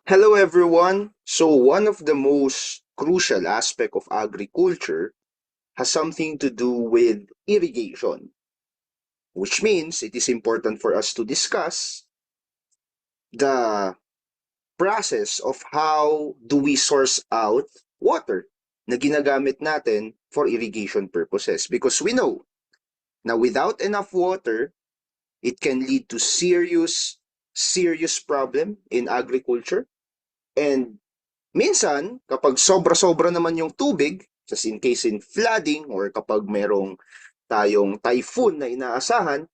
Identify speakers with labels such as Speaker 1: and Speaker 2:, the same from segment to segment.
Speaker 1: Hello everyone. So one of the most crucial aspect of agriculture has something to do with irrigation, which means it is important for us to discuss the process of how do we source out water na ginagamit natin for irrigation purposes because we know na without enough water, it can lead to serious problem in agriculture. And minsan, kapag sobra-sobra naman yung tubig, just in case in flooding or kapag merong tayong typhoon na inaasahan,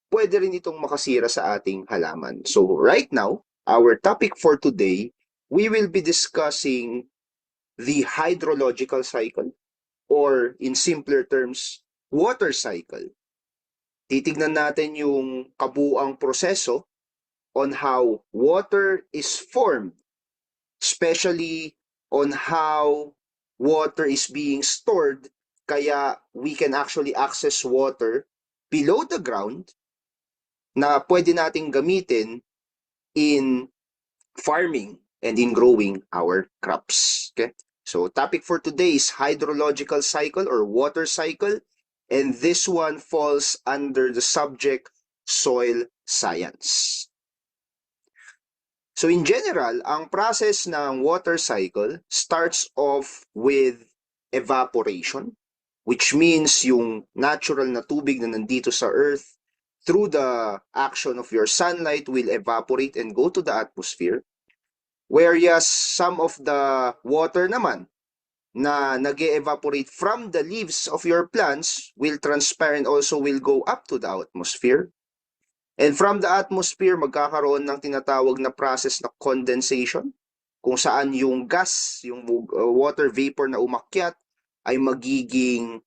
Speaker 1: pwede rin itong makasira sa ating halaman. So right now, our topic for today, we will be discussing the hydrological cycle or in simpler terms, water cycle. Titignan natin yung kabuuang proseso on how water is formed, especially on how water is being stored, kaya we can actually access water below the ground na pwede nating gamitin in farming and in growing our crops. Okay? So topic for today is hydrological cycle or water cycle, and this one falls under the subject soil science. So in general, ang process ng water cycle starts off with evaporation, which means yung natural na tubig na nandito sa earth through the action of your sunlight will evaporate and go to the atmosphere. Whereas some of the water naman na nag-evaporate from the leaves of your plants will transpire and also will go up to the atmosphere. And from the atmosphere, magkakaroon ng tinatawag na process na condensation, kung saan yung gas, yung water vapor na umakyat ay magiging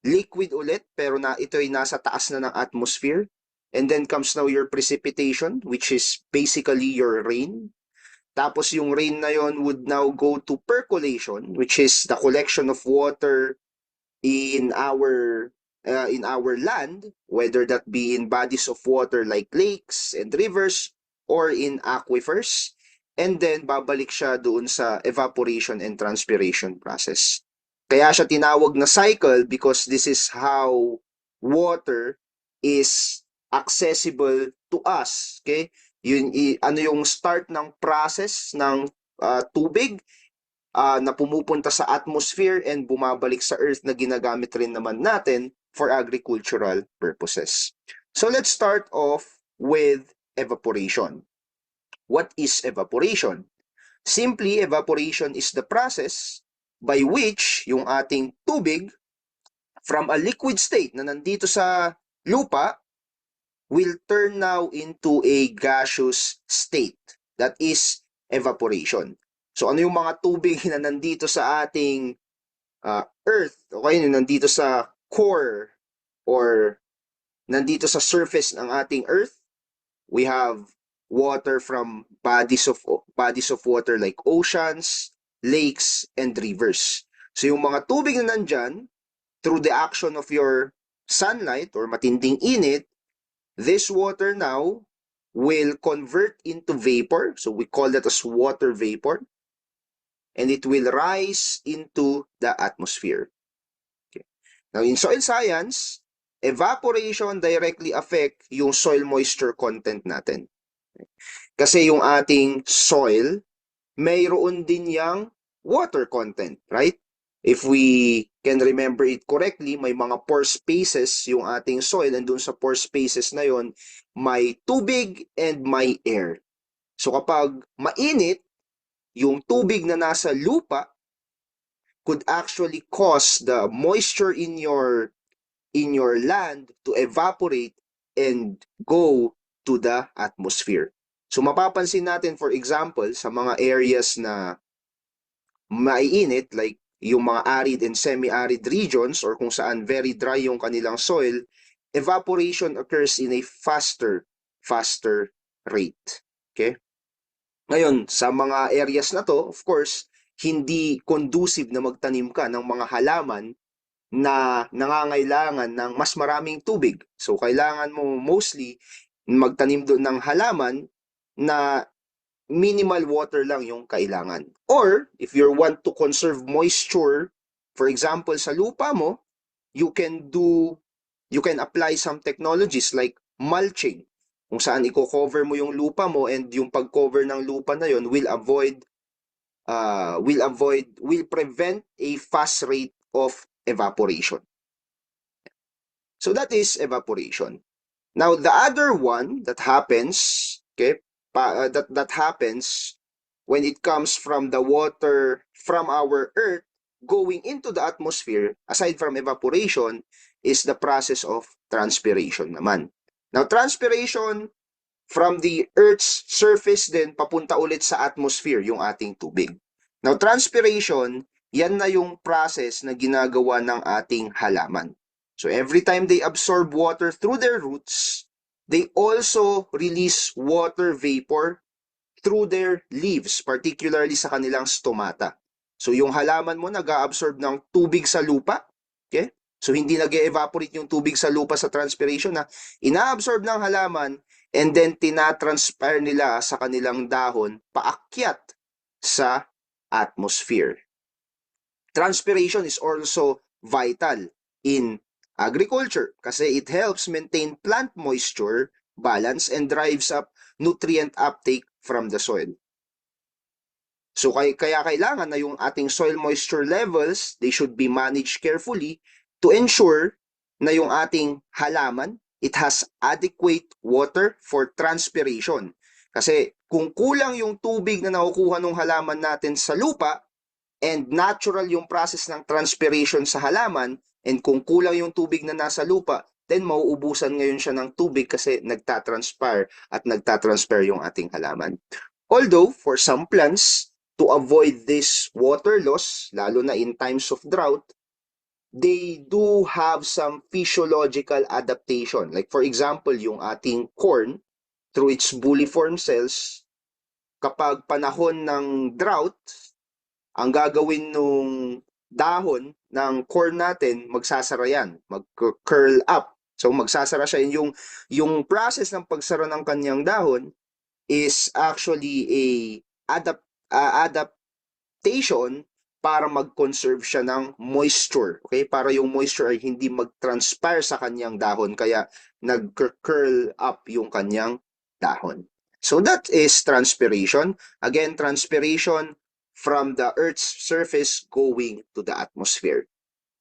Speaker 1: liquid ulit, pero na ito ay nasa taas na ng atmosphere. And then comes now your precipitation, which is basically your rain. Tapos yung rain na yon would now go to percolation, which is the collection of water in our land, whether that be in bodies of water like lakes and rivers or in aquifers, and then babalik siya doon sa evaporation and transpiration process. Kaya siya tinawag na cycle because this is how water is accessible to us. Okay? Ano yung start ng process ng tubig na pumupunta sa atmosphere and bumabalik sa earth na ginagamit rin naman natin for agricultural purposes. So let's start off with evaporation. What is evaporation? Simply, evaporation is the process by which yung ating tubig from a liquid state na nandito sa lupa will turn now into a gaseous state. That is evaporation. So ano yung mga tubig na nandito sa ating earth, okay, na nandito sa core or nandito sa surface ng ating earth? We have water from bodies of water like oceans, lakes, and rivers. So yung mga tubig na nandyan, through the action of your sunlight or matinding init, this water now will convert into vapor. So we call that as water vapor. And it will rise into the atmosphere. Okay. Now in soil science, evaporation directly affect yung soil moisture content natin. Okay. Kasi yung ating soil, mayroon din yang water content, right? If we can remember it correctly, may mga pore spaces yung ating soil, and dun sa pore spaces na yon, may tubig and may air. So kapag mainit, yung tubig na nasa lupa could actually cause the moisture in your land to evaporate and go to the atmosphere. So mapapansin natin, for example, sa mga areas na maiinit like yung mga arid and semi-arid regions or kung saan very dry yung kanilang soil, evaporation occurs in a faster rate. Okay? Ngayon, sa mga areas na to, of course, hindi conducive na magtanim ka ng mga halaman na nangangailangan ng mas maraming tubig. So, kailangan mo mostly magtanim doon ng halaman na minimal water lang yung kailangan. Or, if you want to conserve moisture, for example, sa lupa mo, you can apply some technologies like mulching, kung saan i-cover mo yung lupa mo, and yung pag-cover ng lupa na yon will prevent a fast rate of evaporation. So that is evaporation. Now the other one that happens, okay, that happens when it comes from the water from our earth going into the atmosphere, aside from evaporation, is the process of transpiration naman. Now transpiration from the earth's surface din papunta ulit sa atmosphere yung ating tubig. Now transpiration, yan na yung process na ginagawa ng ating halaman. So every time they absorb water through their roots, they also release water vapor through their leaves, particularly sa kanilang stomata. So yung halaman mo nag-absorb ng tubig sa lupa, okay? So hindi nag-evaporate yung tubig sa lupa sa transpiration, na ina-absorb ng halaman and then tinatranspire nila sa kanilang dahon paakyat sa atmosphere. Transpiration is also vital in agriculture kasi it helps maintain plant moisture balance and drives up nutrient uptake from the soil. So kaya kailangan na yung ating soil moisture levels, they should be managed carefully to ensure na yung ating halaman, it has adequate water for transpiration. Kasi kung kulang yung tubig na nakukuha ng halaman natin sa lupa, and natural yung process ng transpiration sa halaman, and kung kulang yung tubig na nasa lupa, then mauubusan ngayon siya ng tubig kasi nagtatranspire yung ating halaman. Although, for some plants, to avoid this water loss, lalo na in times of drought, they do have some physiological adaptation. Like for example, yung ating corn, through its bulliform cells, kapag panahon ng drought, ang gagawin nung dahon ng corn natin, magsasara yan, mag-curl up. So magsasara siya. Yung process ng pagsara ng kanyang dahon is actually adaptation para mag-conserve siya ng moisture. Okay? Para yung moisture ay hindi mag-transpire sa kanyang dahon, kaya nag-curl up yung kanyang dahon. So that is transpiration. Again, transpiration from the Earth's surface going to the atmosphere.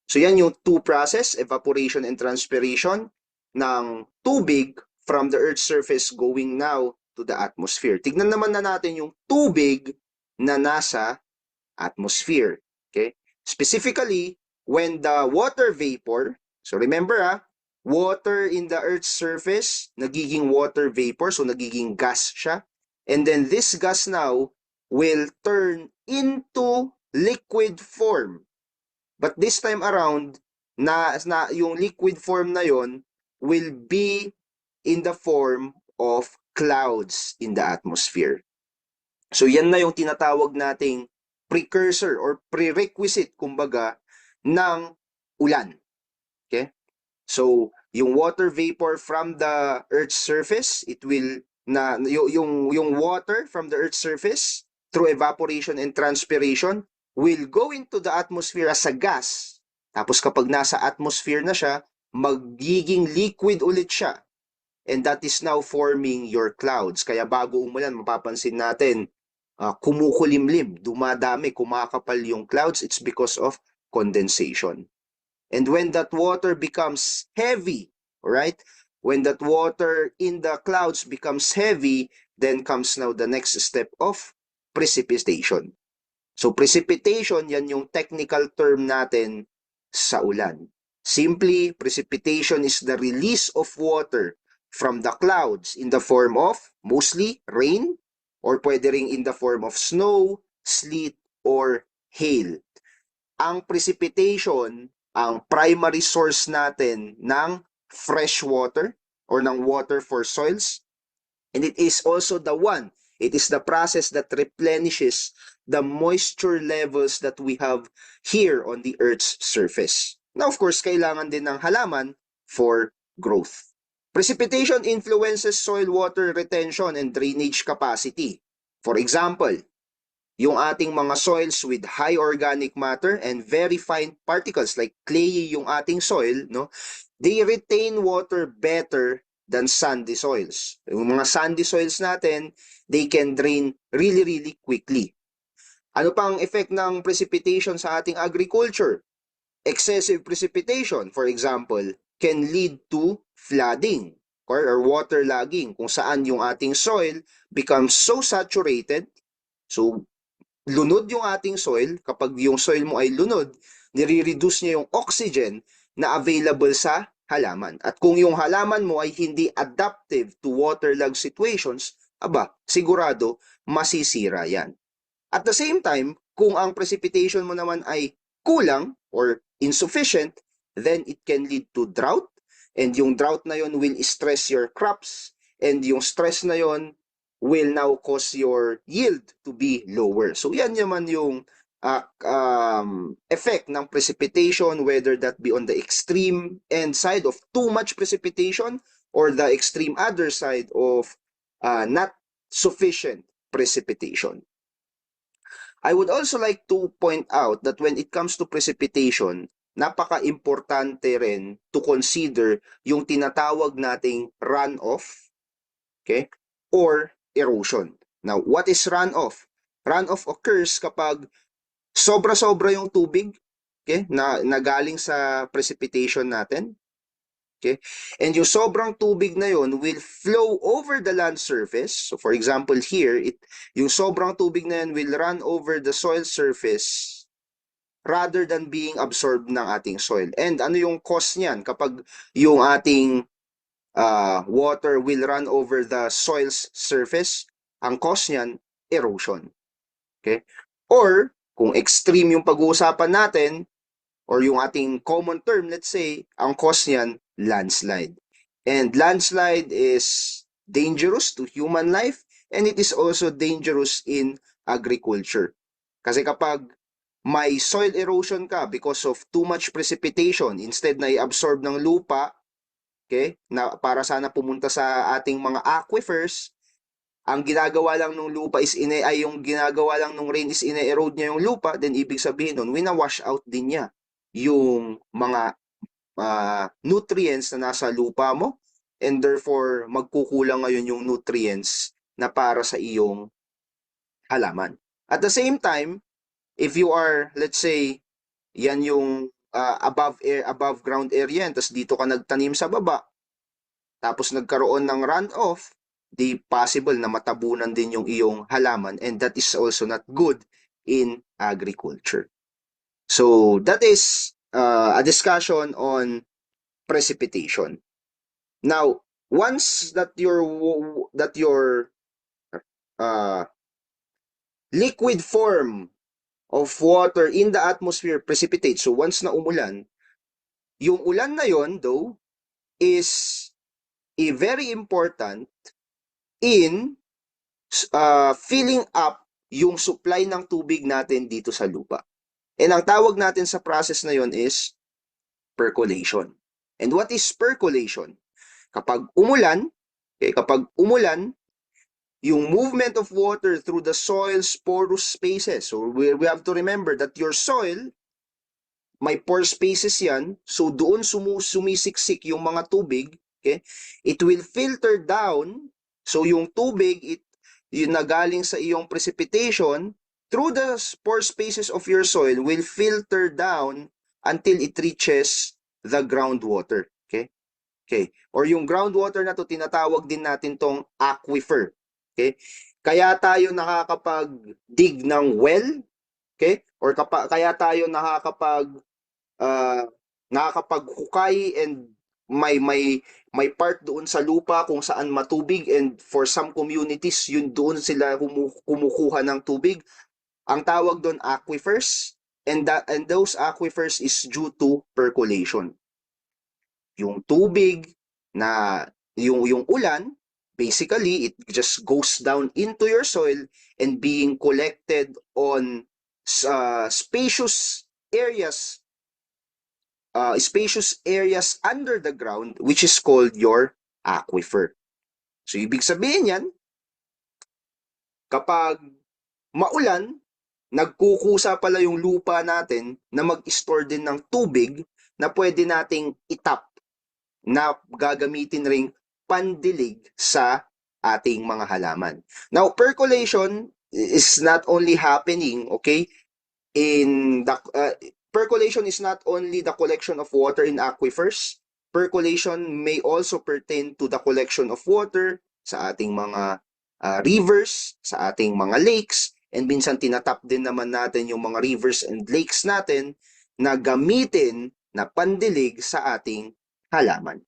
Speaker 1: So yan yung two process, evaporation and transpiration ng tubig from the Earth's surface going now to the atmosphere. Tignan naman na natin yung tubig na nasa atmosphere. Okay? Specifically, when the water vapor, so remember water in the Earth's surface, nagiging water vapor, so nagiging gas siya. And then this gas now will turn into liquid form. But this time around, na yung liquid form na yon will be in the form of clouds in the atmosphere. So yan na yung tinatawag nating precursor or prerequisite, kumbaga, ng ulan. Okay? So, yung water vapor from the Earth's surface, it will, yung water from the Earth's surface, through evaporation and transpiration, will go into the atmosphere as a gas. Tapos kapag nasa atmosphere na siya, magiging liquid ulit siya. And that is now forming your clouds. Kaya bago umulan, mapapansin natin, kumukulimlim, dumadami, kumakapal yung clouds. It's because of condensation. And when that water becomes heavy, right? When that water in the clouds becomes heavy, then comes now the next step of precipitation. So precipitation, yan yung technical term natin sa ulan. Simply, precipitation is the release of water from the clouds in the form of mostly rain, or pwede ring in the form of snow, sleet, or hail. Ang precipitation, ang primary source natin ng fresh water or ng water for soils, and it is also it is the process that replenishes the moisture levels that we have here on the Earth's surface. Now, of course, kailangan din ng halaman for growth. Precipitation influences soil water retention and drainage capacity. For example, yung ating mga soils with high organic matter and very fine particles like clay yung ating soil, no? They retain water better than sandy soils. Yung mga sandy soils natin, they can drain really, really quickly. Ano pang effect ng precipitation sa ating agriculture? Excessive precipitation, for example, can lead to flooding or waterlogging kung saan yung ating soil becomes so saturated. So, lunod yung ating soil. Kapag yung soil mo ay lunod, nire-reduce niya yung oxygen na available sa halaman. At kung yung halaman mo ay hindi adaptive to waterlog situations, aba, sigurado masisira yan. At the same time, kung ang precipitation mo naman ay kulang or insufficient, then it can lead to drought. And yung drought na yon will stress your crops. And yung stress na yon will now cause your yield to be lower. So yan naman yung effect ng precipitation, whether that be on the extreme end side of too much precipitation or the extreme other side of not sufficient precipitation. I would also like to point out that when it comes to precipitation, napaka-importante rin to consider yung tinatawag nating runoff, okay, or erosion. Now, what is runoff? Runoff occurs kapag sobra-sobra yung tubig, okay, na galing sa precipitation natin. Okay? And yung sobrang tubig na yon will flow over the land surface. So for example here, yung sobrang tubig na yon will run over the soil surface rather than being absorbed ng ating soil. And ano yung cause niyan kapag yung ating water will run over the soil's surface? Ang cause niyan, erosion. Okay? Or, kung extreme yung pag-uusapan natin, or yung ating common term, let's say, ang cause niyan, landslide. And landslide is dangerous to human life and it is also dangerous in agriculture. Kasi kapag may soil erosion ka because of too much precipitation, instead na i-absorb ng lupa, okay, na para sana pumunta sa ating mga aquifers, ang ginagawa lang ng lupa is yung ginagawa lang ng rain is ine-erode niya yung lupa, then ibig sabihin nun, wina-wash out din niya yung mga nutrients na nasa lupa mo and therefore magkukulang ngayon yung nutrients na para sa iyong halaman. At the same time, if you are, let's say, yan yung above ground area, tapos dito ka nagtanim sa baba, tapos nagkaroon ng runoff, di possible na matabunan din yung iyong halaman and that is also not good in agriculture. So that is a discussion on precipitation. Now, once that your liquid form of water in the atmosphere precipitates, so once na umulan, yung ulan na yon though is very important in filling up yung supply ng tubig natin dito sa lupa. And ang tawag natin sa process na yon is percolation. And what is percolation? Kapag umulan, yung movement of water through the soil's porous spaces. So we have to remember that your soil, may pore spaces yan. So doon sumisiksik yung mga tubig. Okay? It will filter down. So yung tubig, yung nagaling sa iyong precipitation, through the pore spaces of your soil will filter down until it reaches the groundwater. Okay? Okay. Or yung groundwater na to, tinatawag din natin tong aquifer. Okay? Kaya tayo nakakapag-dig ng well, okay? Or kaya tayo nakakapaghukay and may part doon sa lupa kung saan matubig and for some communities yun doon sila kumukuha ng tubig. Ang tawag doon aquifers and those aquifers is due to percolation. Yung tubig na yung ulan, basically it just goes down into your soil and being collected on spacious areas under the ground, which is called your aquifer. So ibig sabihin yan, Kapag maulan, nagkukusa pala yung lupa natin na mag-store din ng tubig na pwede nating itap na gagamitin ring pandilig sa ating mga halaman. Now, percolation is not only happening, okay, in the percolation is not only the collection of water in aquifers. Percolation may also pertain to the collection of water sa ating mga rivers, sa ating mga lakes, and minsan tinatap din naman natin yung mga rivers and lakes natin na gamitin na pandilig sa ating halaman.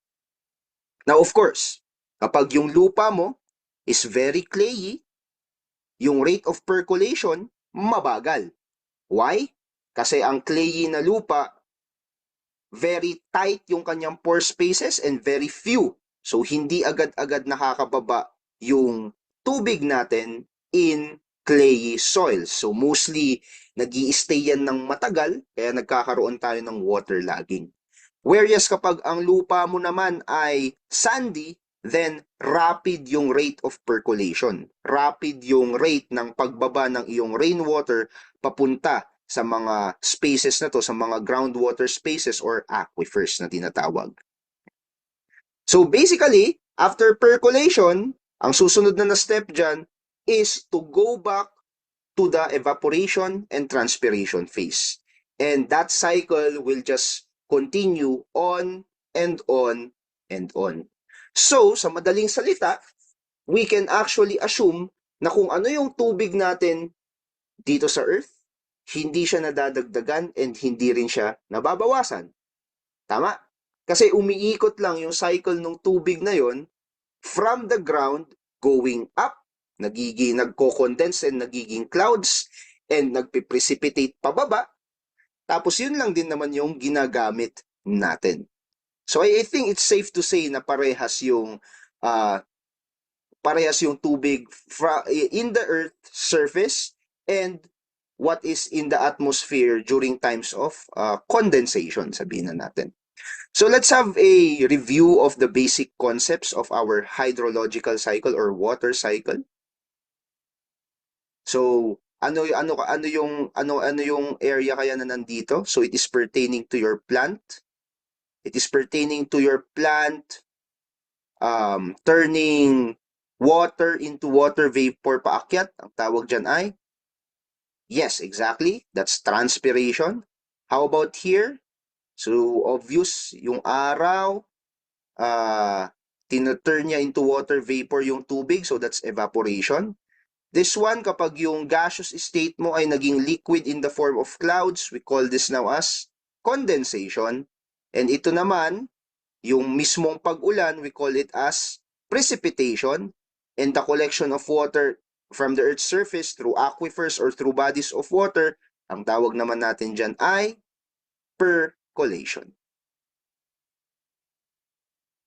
Speaker 1: Now, of course, kapag yung lupa mo is very clayey, yung rate of percolation mabagal. Why? Kasi ang clayey na lupa, very tight yung kanyang pore spaces and very few. So, hindi agad-agad nakakababa yung tubig natin in clayey soil. So, mostly, nag-i-stay yan ng matagal, kaya nagkakaroon tayo ng waterlogging. Whereas kapag ang lupa mo naman ay sandy, then rapid yung rate of percolation. Rapid yung rate ng pagbaba ng iyong rainwater papunta sa mga spaces na to, sa mga groundwater spaces or aquifers na tinatawag. So basically, after percolation, ang susunod na step dyan is to go back to the evaporation and transpiration phase. And that cycle will just continue on and on and on. So, sa madaling salita, we can actually assume na kung ano yung tubig natin dito sa Earth, hindi siya nadadagdagan and hindi rin siya nababawasan. Tama? Kasi umiikot lang yung cycle ng tubig na yon from the ground going up, nagko-condense and nagiging clouds and nagpe-precipitate pababa. Tapos yun lang din naman yung ginagamit natin. So I think it's safe to say na parehas yung tubig in the earth surface and what is in the atmosphere during times of condensation, sabihin na natin. So let's have a review of the basic concepts of our hydrological cycle or water cycle. So ano yung area kaya na nandito? So it is pertaining to your plant. It is pertaining to your plant turning water into water vapor paakyat. Ang tawag dyan ay, yes, exactly, that's transpiration. How about here? So obvious, yung araw, tinuturn niya into water vapor yung tubig, so that's evaporation. This one, kapag yung gaseous state mo ay naging liquid in the form of clouds, we call this now as condensation. And ito naman, yung mismong pag-ulan, we call it as precipitation. And the collection of water from the Earth's surface through aquifers or through bodies of water, ang tawag naman natin dyan ay percolation.